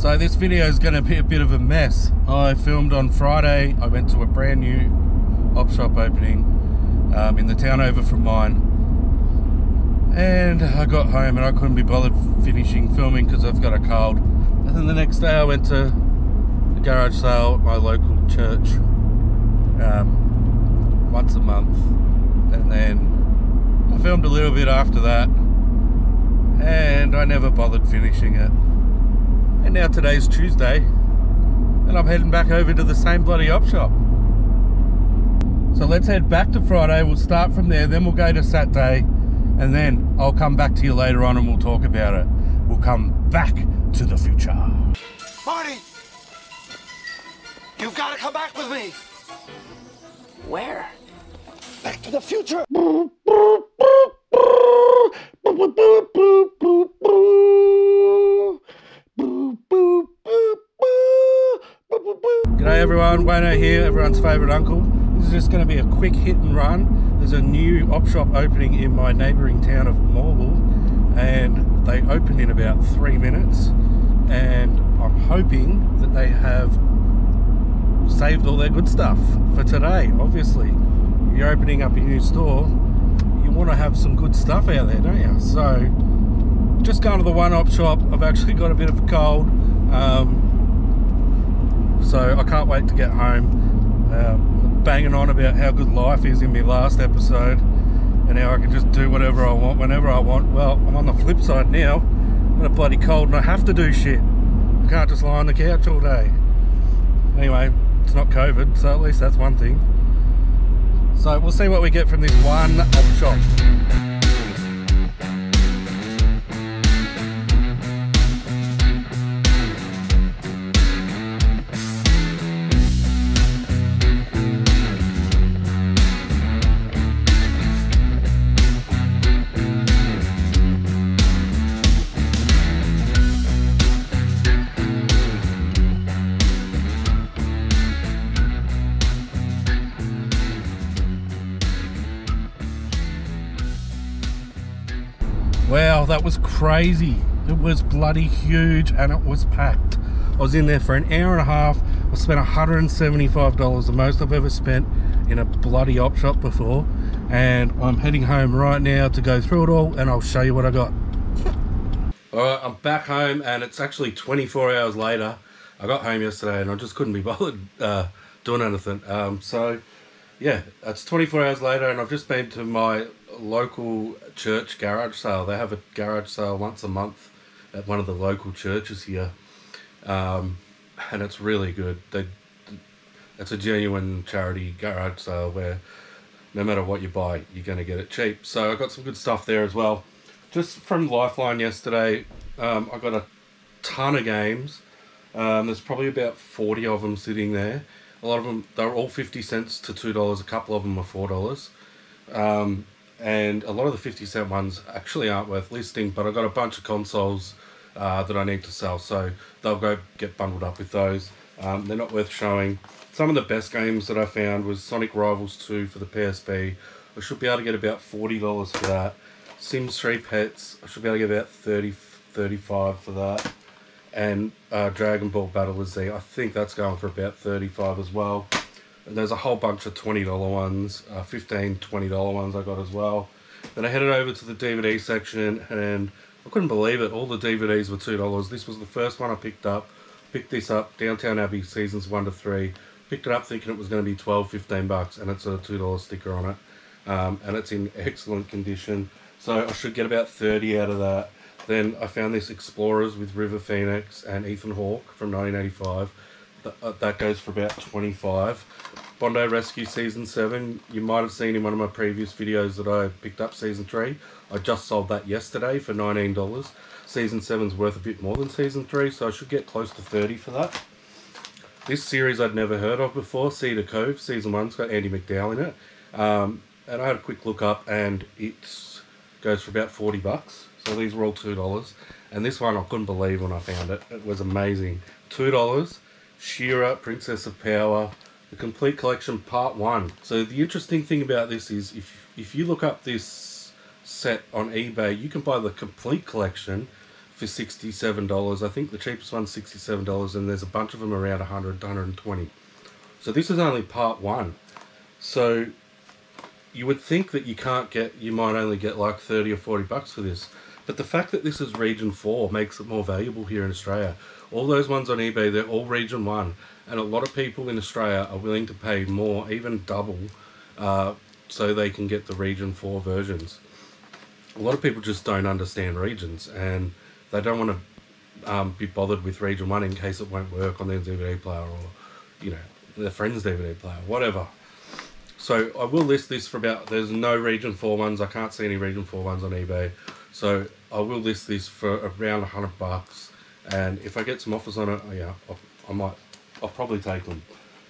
So this video is going to be a bit of a mess. I filmed on Friday. I went to a brand new op shop opening in the town over from mine, and I got home and I couldn't be bothered finishing filming because I've got a cold. And then the next day I went to a garage sale at my local church once a month, and then I filmed a little bit after that and I never bothered finishing it. And now today's Tuesday and I'm heading back over to the same bloody op shop. So let's head back to Friday. We'll start from there, then we'll go to Saturday, and then I'll come back to you later on and we'll talk about it. We'll come back to the future. Marty! You've got to come back with me! Where? Back to the future! G'day everyone, Wayno here, everyone's favourite uncle. This is just going to be a quick hit and run. There's a new op shop opening in my neighbouring town of Morwell, and they open in about 3 minutes, and I'm hoping that they have saved all their good stuff for today. Obviously, you're opening up a new store, you want to have some good stuff out there, don't you? So just going to the one op shop. I've actually got a bit of a cold, so I can't wait to get home. Banging on about how good life is in my last episode and how I can just do whatever I want whenever I want. Well, I'm on the flip side now. I'm got a bloody cold and I have to do shit. I can't just lie on the couch all day. Anyway, it's not COVID, so at least that's one thing. So we'll see what we get from this one op shop. Wow, that was crazy. It was bloody huge and it was packed. I was in there for an hour and a half. I spent $175, the most I've ever spent in a bloody op shop before. And I'm heading home right now to go through it all and I'll show you what I got. Alright, I'm back home and it's actually 24 hours later. I got home yesterday and I just couldn't be bothered doing anything. So yeah, it's 24 hours later and I've just been to my local church garage sale. They have a garage sale once a month at one of the local churches here, and it's really good. It's a genuine charity garage sale where no matter what you buy, you're going to get it cheap. So I got some good stuff there as well. Just from Lifeline yesterday, I got a ton of games. There's probably about 40 of them sitting there. A lot of them, they're all 50 cents to $2. A couple of them are $4. And a lot of the 50-cent ones actually aren't worth listing, but I've got a bunch of consoles that I need to sell, so they'll go get bundled up with those. They're not worth showing. Some of the best games that I found was Sonic Rivals 2 for the PSP. I should be able to get about $40 for that. Sims 3 Pets, I should be able to get about $35 for that. And Dragon Ball Battle Z, I think that's going for about $35 as well. And there's a whole bunch of $20 ones, $15, $20 ones I got as well. Then I headed over to the DVD section and I couldn't believe it. All the DVDs were $2. This was the first one I picked up. Picked this up, Downtown Abbey seasons 1 to 3. Picked it up thinking it was going to be $12, $15, and it's a $2 sticker on it. And it's in excellent condition. So I should get about 30 out of that. Then I found this Explorers with River Phoenix and Ethan Hawke from 1985. That goes for about $25. Bondi Rescue Season 7, you might have seen in one of my previous videos that I picked up Season 3. I just sold that yesterday for $19. Season 7's worth a bit more than Season 3, so I should get close to 30 for that. This series I'd never heard of before, Cedar Cove, Season 1's got Andy McDowell in it. And I had a quick look up and it goes for about $40. So these were all $2. And this one I couldn't believe when I found it. It was amazing. $2. She-Ra, Princess of Power, the complete collection part 1. So the interesting thing about this is if you look up this set on eBay, you can buy the complete collection for $67. I think the cheapest one's $67, and there's a bunch of them around 100 to 120. So this is only part one. So you would think that you might only get like 30 or 40 bucks for this. But the fact that this is region 4 makes it more valuable here in Australia. All those ones on eBay, they're all region 1. And a lot of people in Australia are willing to pay more, even double, so they can get the region 4 versions. A lot of people just don't understand regions, and they don't want to be bothered with region 1 in case it won't work on their DVD player, or, you know, their friend's DVD player, whatever. So I will list this for there's no region 4 ones. I can't see any region 4 ones on eBay. So I will list this for around 100 bucks. And if I get some offers on it, yeah, I'll probably take them.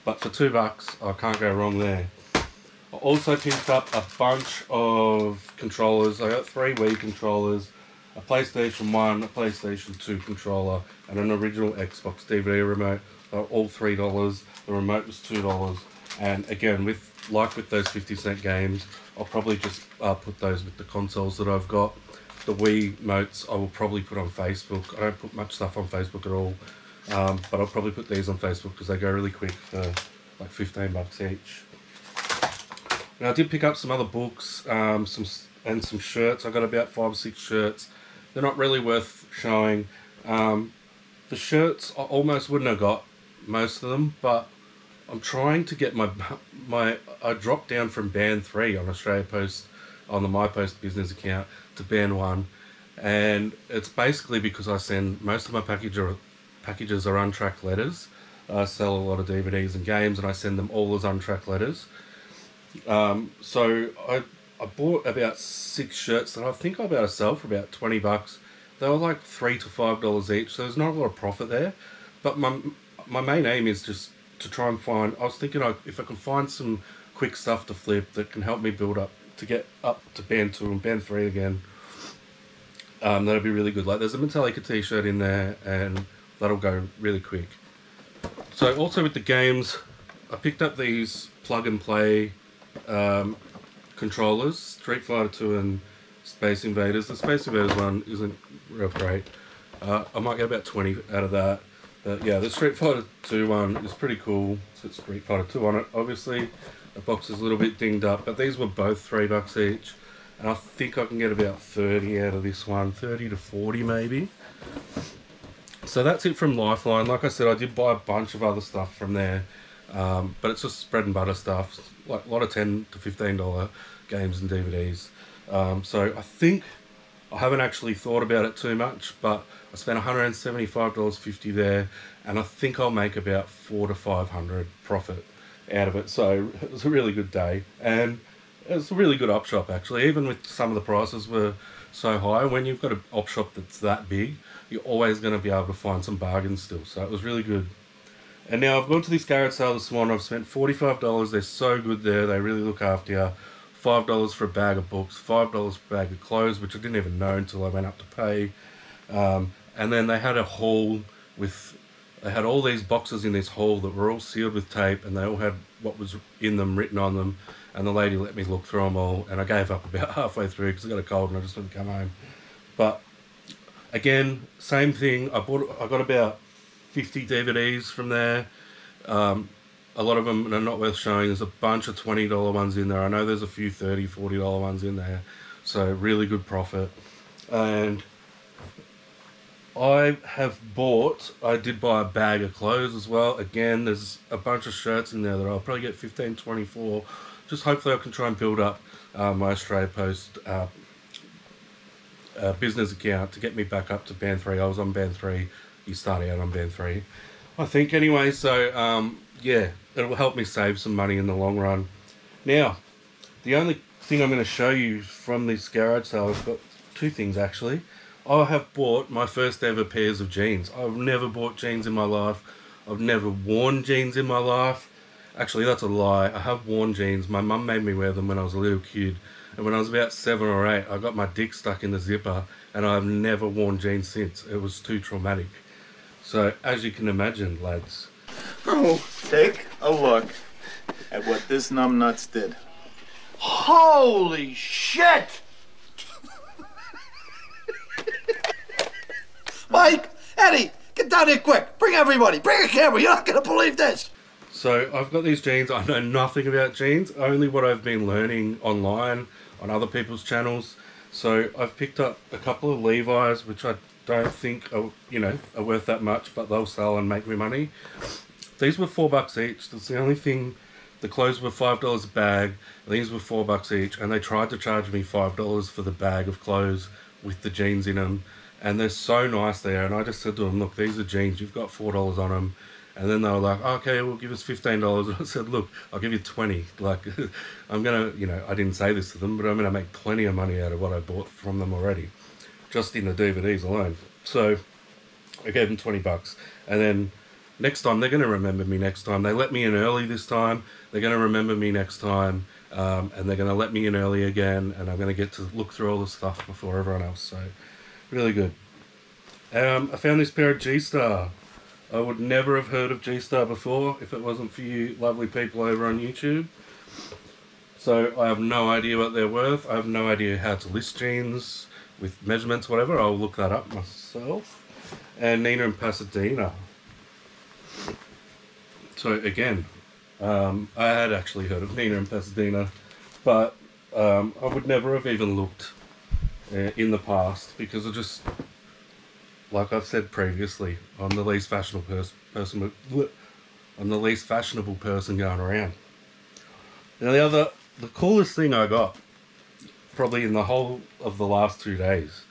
But for $2, I can't go wrong there. I also picked up a bunch of controllers. I got 3 Wii controllers, a PlayStation 1, a PlayStation 2 controller, and an original Xbox DVD remote. They were all $3. The remote was $2. And again, with those 50-cent games, I'll probably just put those with the consoles that I've got. The Wii motes I will probably put on Facebook. I don't put much stuff on Facebook at all, but I'll probably put these on Facebook because they go really quick for like 15 bucks each. Now I did pick up some other books, some shirts. I got about 5 or 6 shirts. They're not really worth showing. The shirts I almost wouldn't have got most of them, but I'm trying to get I dropped down from band 3 on Australia Post, on the My Post business account, to band 1, and it's basically because I send most of my packages are untracked letters. I sell a lot of DVDs and games, and I send them all as untracked letters. So I bought about 6 shirts that I think I'll be able to sell for about 20 bucks. They were like $3 to $5 each, so there's not a lot of profit there. But my main aim is just to try and find, I was thinking if I can find some quick stuff to flip that can help me build up to get up to band 2 and band 3 again, that'll be really good. Like there's a Metallica t-shirt in there, and that'll go really quick. So also with the games, I picked up these plug and play controllers, Street Fighter 2 and Space Invaders. The Space Invaders one isn't real great. I might get about 20 out of that. But yeah, the Street Fighter 2 one is pretty cool. So it's Street Fighter 2 on it, obviously. The box is a little bit dinged up, but these were both $3 each. And I think I can get about 30 out of this one, 30 to 40 maybe. So that's it from Lifeline. Like I said, I did buy a bunch of other stuff from there. But it's just bread and butter stuff, like a lot of $10 to $15 games and DVDs. So I think I haven't actually thought about it too much, but I spent $175.50 there, and I think I'll make about $400 to $500 profit out of it. So it was a really good day, and it was a really good op shop actually. Even with some of the prices were so high, when you've got an op shop that's that big, you're always going to be able to find some bargains still. So it was really good. And now I've gone to this garage sale this morning. I've spent $45. They're so good there. They really look after you. $5 for a bag of books, $5 for a bag of clothes, which I didn't even know until I went up to pay. And then they had a haul they had all these boxes in this haul that were all sealed with tape, and they all had what was in them written on them. And the lady let me look through them all, and I gave up about halfway through because I got a cold and I just wanted to come home. But again, same thing. I got about 50 DVDs from there. A lot of them are not worth showing. There's a bunch of $20 ones in there. I know there's a few $30, $40 ones in there. So really good profit. And I did buy a bag of clothes as well. Again, there's a bunch of shirts in there that I'll probably get 15, 24. Just hopefully I can try and build up my Australia Post business account to get me back up to band 3. I was on band 3. You start out on band 3, I think, anyway. So yeah, it'll help me save some money in the long run. Now, the only thing I'm going to show you from this garage sale, I've got 2 things actually. I have bought my first ever pairs of jeans. I've never bought jeans in my life. I've never worn jeans in my life. Actually, that's a lie. I have worn jeans. My mum made me wear them when I was a little kid. And when I was about 7 or 8, I got my dick stuck in the zipper, and I've never worn jeans since. It was too traumatic. So, as you can imagine, lads. Oh, take a look at what this numbnuts did. Holy shit! Mike, Eddie, get down here quick. Bring everybody. Bring a camera. You're not going to believe this. So I've got these jeans. I know nothing about jeans, only what I've been learning online on other people's channels. So I've picked up a couple of Levi's, which I don't think are, are worth that much, but they'll sell and make me money. These were $4 each. That's the only thing. The clothes were $5 a bag. These were $4 each, and they tried to charge me $5 for the bag of clothes with the jeans in them. And they're so nice there. And I just said to them, look, these are jeans. You've got $4 on them. And then they were like, okay, we'll give us $15. And I said, look, I'll give you 20. Like, I'm going to, I didn't say this to them, but I'm going to make plenty of money out of what I bought from them already, just in the DVDs alone. So I gave them 20 bucks. And then next time, they're going to remember me next time. They let me in early this time. They're going to remember me next time. And they're going to let me in early again. And I'm going to get to look through all the stuff before everyone else. So really good. I found this pair of G-Star. I would never have heard of G-Star before if it wasn't for you lovely people over on YouTube. So I have no idea what they're worth. I have no idea how to list jeans with measurements, whatever. I'll look that up myself. And Nina and Pasadena. So again, I had actually heard of Nina and Pasadena, but I would never have even looked in the past because I just... Like I've said previously, I'm the least fashionable person. I'm the least fashionable person going around. Now the coolest thing I got, probably in the whole of the last 2 days,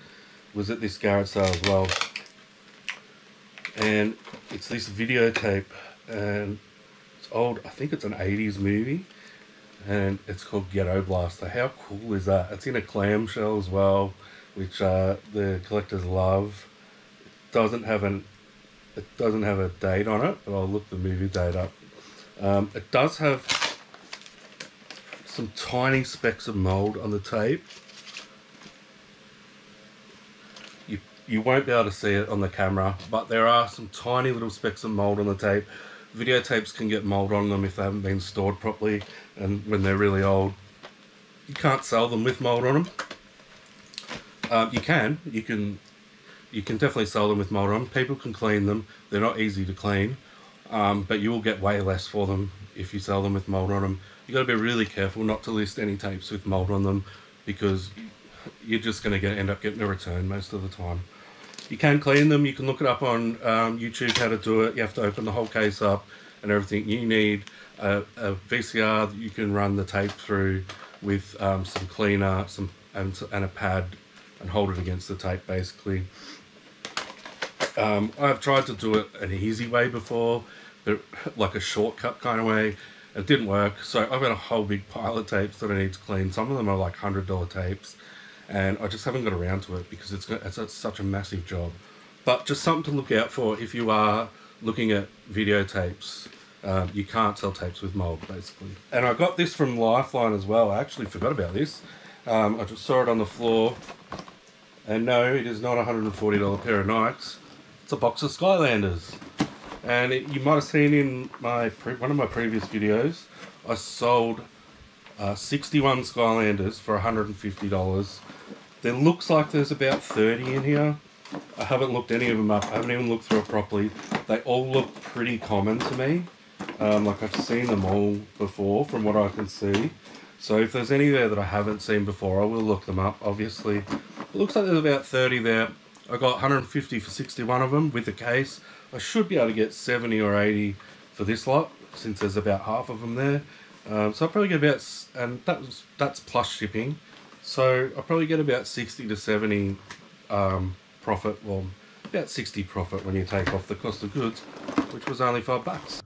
was at this garage sale as well. And it's this videotape, and it's old. I think it's an 80s movie, and it's called Ghetto Blaster. How cool is that? It's in a clamshell as well, which the collectors love. It doesn't have a date on it, but I'll look the movie date up. It does have some tiny specks of mold on the tape. You won't be able to see it on the camera, but there are some tiny little specks of mold on the tape. Videotapes can get mold on them if they haven't been stored properly, and when they're really old, you can't sell them with mold on them. You can definitely sell them with mold on them. People can clean them. They're not easy to clean, but you will get way less for them if you sell them with mold on them. You got to be really careful not to list any tapes with mold on them, because you're just going to end up getting a return most of the time. You can clean them. You can look it up on YouTube how to do it. You have to open the whole case up and everything. You need a VCR that you can run the tape through with some cleaner, and a pad, and hold it against the tape basically. I've tried to do it an easy way before, but like a shortcut kind of way. It didn't work, so I've got a whole big pile of tapes that I need to clean. Some of them are like $100 tapes, and I just haven't got around to it because it's such a massive job. But just something to look out for if you are looking at videotapes. You can't sell tapes with mold, basically. And I got this from Lifeline as well. I actually forgot about this. I just saw it on the floor. And no, it is not a $140 pair of Nikes. It's a box of Skylanders. And you might have seen in one of my previous videos, I sold 61 Skylanders for $150. There looks like there's about 30 in here. I haven't looked any of them up. I haven't even looked through it properly. They all look pretty common to me. Like I've seen them all before from what I can see. So if there's any there that I haven't seen before, I will look them up, obviously. It looks like there's about 30 there. I got 150 for 61 of them with the case. I should be able to get 70 or 80 for this lot, since there's about half of them there. So I'll probably get about, and that's plus shipping. So I'll probably get about 60 to 70 profit, well, about 60 profit when you take off the cost of goods, which was only $5.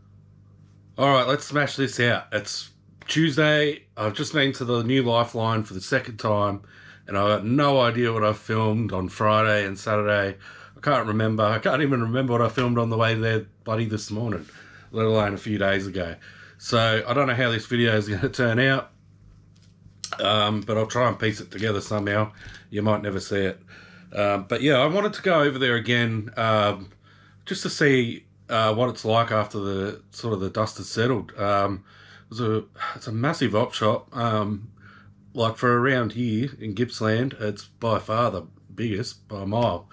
All right, let's smash this out. It's Tuesday. I've just been to the new Lifeline for the second time, and I got no idea what I filmed on Friday and Saturday. I can't remember. I can't even remember what I filmed on the way there bloody this morning, let alone a few days ago. So I don't know how this video is going to turn out, but I'll try and piece it together somehow. You might never see it. But yeah, I wanted to go over there again just to see what it's like after the sort of the dust has settled. It's a massive op shop. Like for around here in Gippsland, it's by far the biggest by a mile.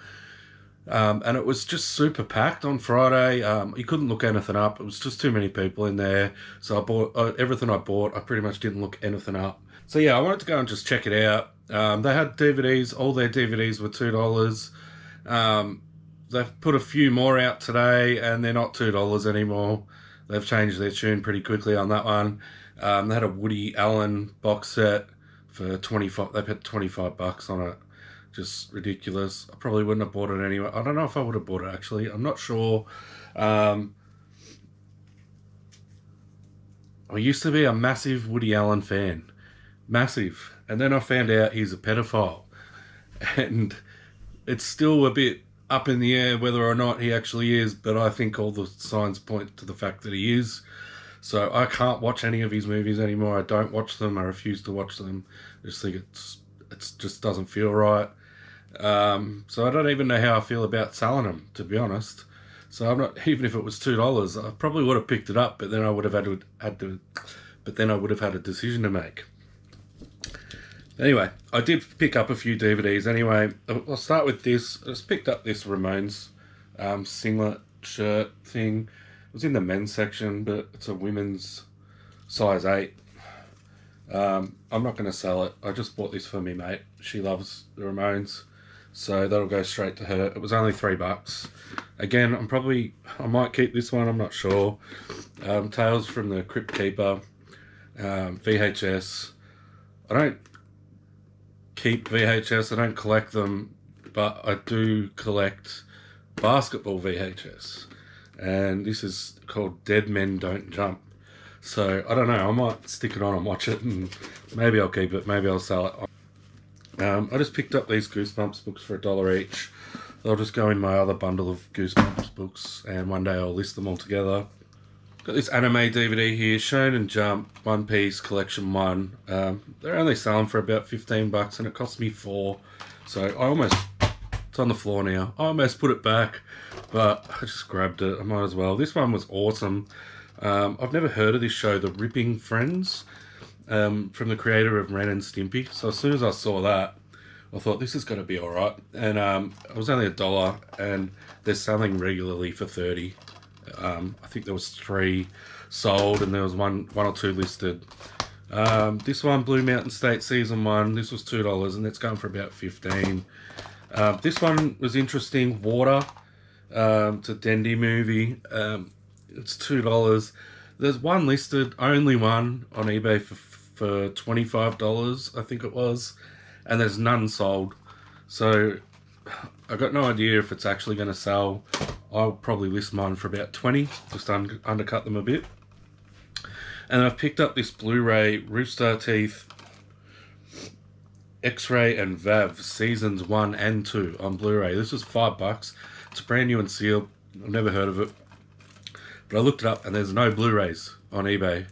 And it was just super packed on Friday. You couldn't look anything up. It was just too many people in there. So I bought everything I bought. I pretty much didn't look anything up. So yeah, I wanted to go and just check it out. They had DVDs. All their DVDs were $2. They've put a few more out today, and they're not $2 anymore. They've changed their tune pretty quickly on that one. They had a Woody Allen box set for 25. They paid $25 on it. Just ridiculous. I probably wouldn't have bought it anyway. I don't know if I would have bought it, actually. I'm not sure. I used to be a massive Woody Allen fan. Massive. And then I found out he's a pedophile. And it's still a bit up in the air whether or not he actually is, but I think all the signs point to the fact that he is. So I can't watch any of his movies anymore. I don't watch them. I refuse to watch them. I just think it just doesn't feel right. So I don't even know how I feel about selling them, to be honest. So I'm not, even if it was $2, I probably would have picked it up, but then I would have had a decision to make. Anyway, I did pick up a few DVDs. Anyway, I'll start with this. I just picked up this Ramones singlet shirt thing. It was in the men's section, but it's a women's size 8. I'm not going to sell it. I just bought this for me mate. She loves the Ramones, so that'll go straight to her. It was only $3. Again, I might keep this one. I'm not sure. Tales from the Crypt Keeper, VHS. I don't keep VHS. I don't collect them, but I do collect basketball VHS. And this is called Dead Men Don't Jump. So, I don't know, I might stick it on and watch it, and maybe I'll keep it, maybe I'll sell it. I just picked up these Goosebumps books for $1 each. They'll just go in my other bundle of Goosebumps books, and one day I'll list them all together. Got this anime DVD here, Shonen Jump, One Piece Collection 1. They're only selling for about $15, and it cost me $4. So it's on the floor now. I almost put it back, but I just grabbed it. I might as well. This one was awesome. I've never heard of this show, The Ripping Friends, from the creator of Ren and Stimpy. So as soon as I saw that, I thought this is going to be all right. And it was only $1, and they're selling regularly for $30. I think there was 3 sold, and there was one or 2 listed. This one, Blue Mountain State Season 1, this was $2, and it's going for about $15. This one was interesting, Water. It's a Dendy movie. It's $2. There's one listed, only one on eBay for $25, I think it was, and there's none sold. So I got no idea if it's actually going to sell. I'll probably list mine for about $20, just undercut them a bit. And I've picked up this Blu-ray, Rooster Teeth, X-Ray and Vav Seasons 1 and 2 on Blu-ray. This was $5. It's brand new and sealed. I've never heard of it. But I looked it up, and there's no Blu-rays on eBay.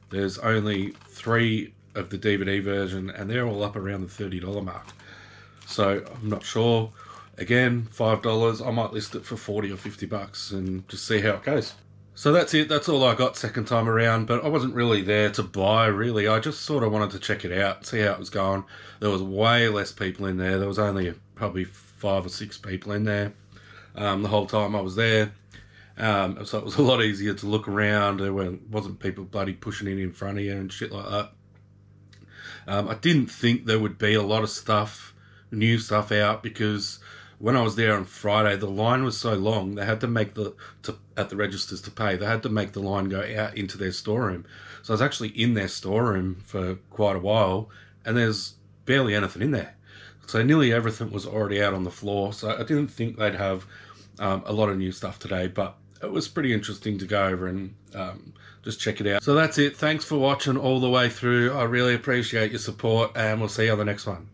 There's only 3 of the DVD version, and they're all up around the $30 mark. So I'm not sure. Again, $5. I might list it for $40 or $50 and just see how it goes. So that's it. That's all I got second time around, but I wasn't really there to buy, really. I just sort of wanted to check it out, see how it was going. There was way less people in there. There was only probably 5 or 6 people in there the whole time I was there. So it was a lot easier to look around. There wasn't people bloody pushing in front of you and shit like that. I didn't think there would be a lot of stuff, new stuff out, because when I was there on Friday, the line was so long, they had to make at the registers to pay, they had to make the line go out into their storeroom. So I was actually in their storeroom for quite a while, and there's barely anything in there. So nearly everything was already out on the floor. So I didn't think they'd have a lot of new stuff today, but it was pretty interesting to go over and just check it out. So that's it. Thanks for watching all the way through. I really appreciate your support, and we'll see you on the next one.